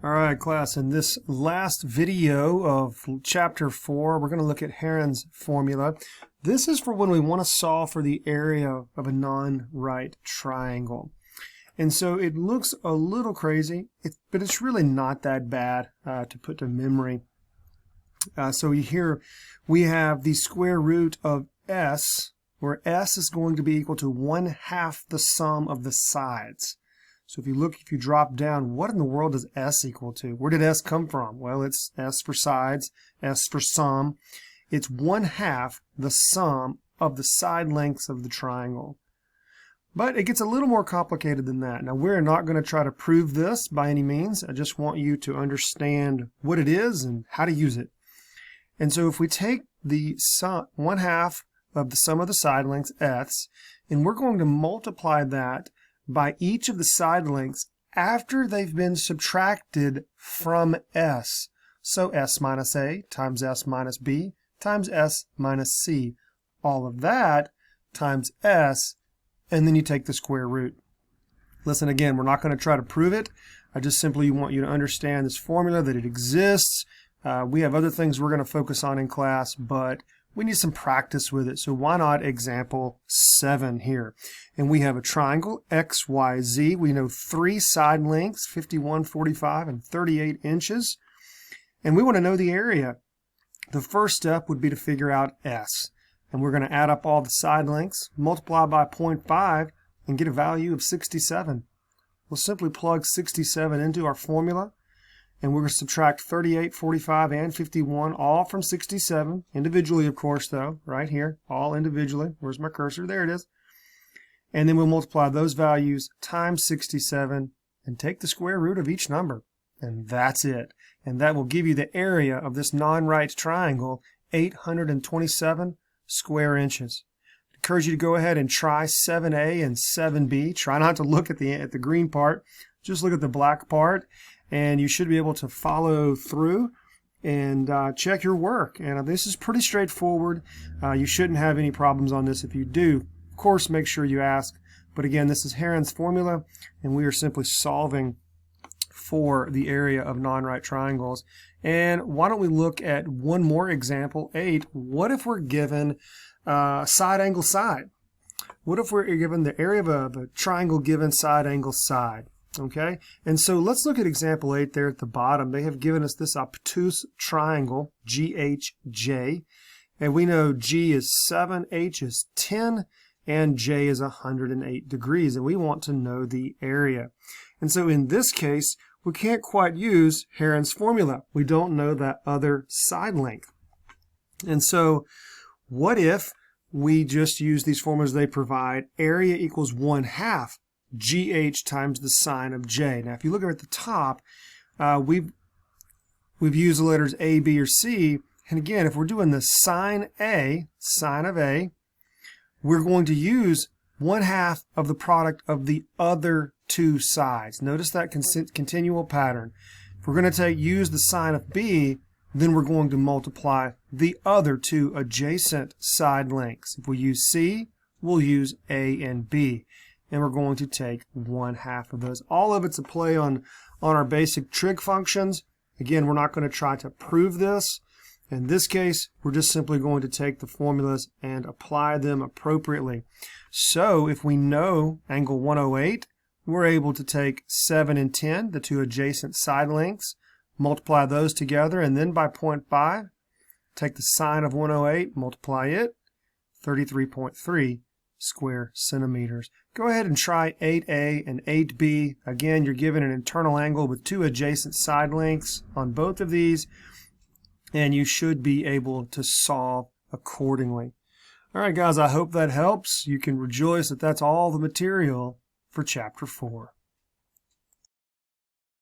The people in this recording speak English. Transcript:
All right, class, in this last video of chapter 4, we're going to look at Heron's formula. This is for when we want to solve for the area of a non-right triangle. And so it looks a little crazy, but it's really not that bad to put to memory. So here we have the square root of s, where s is going to be equal to 1/2 the sum of the sides. So if you drop down, what in the world does s equal to? Where did s come from? Well, it's s for sides, s for sum. It's 1/2 the sum of the side lengths of the triangle. But it gets a little more complicated than that. Now, we're not going to try to prove this by any means. I just want you to understand what it is and how to use it. And so if we take the sum, 1/2 of the sum of the side lengths, s, and we're going to multiply that by each of the side lengths after they've been subtracted from s. So s minus a times s minus b times s minus c. All of that times s, and then you take the square root. Listen, again, we're not going to try to prove it. I just simply want you to understand this formula, that it exists. We have other things we're going to focus on in class, but we need some practice with it. So why not example 7 here? And we have a triangle, XYZ. We know 3 side lengths, 51, 45, and 38 inches. And we want to know the area. The first step would be to figure out S. And we're going to add up all the side lengths, multiply by 0.5, and get a value of 67. We'll simply plug 67 into our formula. And we're going to subtract 38, 45, and 51, all from 67, individually, of course, though, right here, all individually. Where's my cursor? There it is. And then we'll multiply those values times 67 and take the square root of each number. And that's it. And that will give you the area of this non-right triangle, 827 square inches. I encourage you to go ahead and try 7a and 7b. Try not to look at the green part. Just look at the black part. And you should be able to follow through and check your work. And this is pretty straightforward. You shouldn't have any problems on this. If you do, of course, make sure you ask. But again, this is Heron's formula, and we are simply solving for the area of non-right triangles. And why don't we look at one more example, 8. What if we're given side angle side? What if we're given the area of a triangle given side angle side? Okay, and so let's look at example 8 there at the bottom. They have given us this obtuse triangle, GHJ, and we know G is 7, H is 10, and J is 108 degrees, and we want to know the area. And so in this case, we can't quite use Heron's formula. We don't know that other side length. And so what if we just use these formulas they provide? Area equals 1/2 GH times the sine of J. Now, if you look at the top, we've used the letters A, B, or C. And again, if we're doing the sine of A, we're going to use 1/2 of the product of the other two sides. Notice that continual pattern. If we're going to use the sine of B, then we're going to multiply the other two adjacent side lengths. If we use C, we'll use A and B. And we're going to take 1/2 of those. All of it's a play on our basic trig functions. Again, we're not going to try to prove this. In this case, we're just simply going to take the formulas and apply them appropriately. So if we know angle 108, we're able to take 7 and 10, the two adjacent side lengths, multiply those together, and then by 0.5, take the sine of 108, multiply it, 33.3 square centimeters. Go ahead and try 8A and 8B. Again, you're given an internal angle with two adjacent side lengths on both of these, and you should be able to solve accordingly. All right, guys, I hope that helps. You can rejoice that that's all the material for Chapter 4.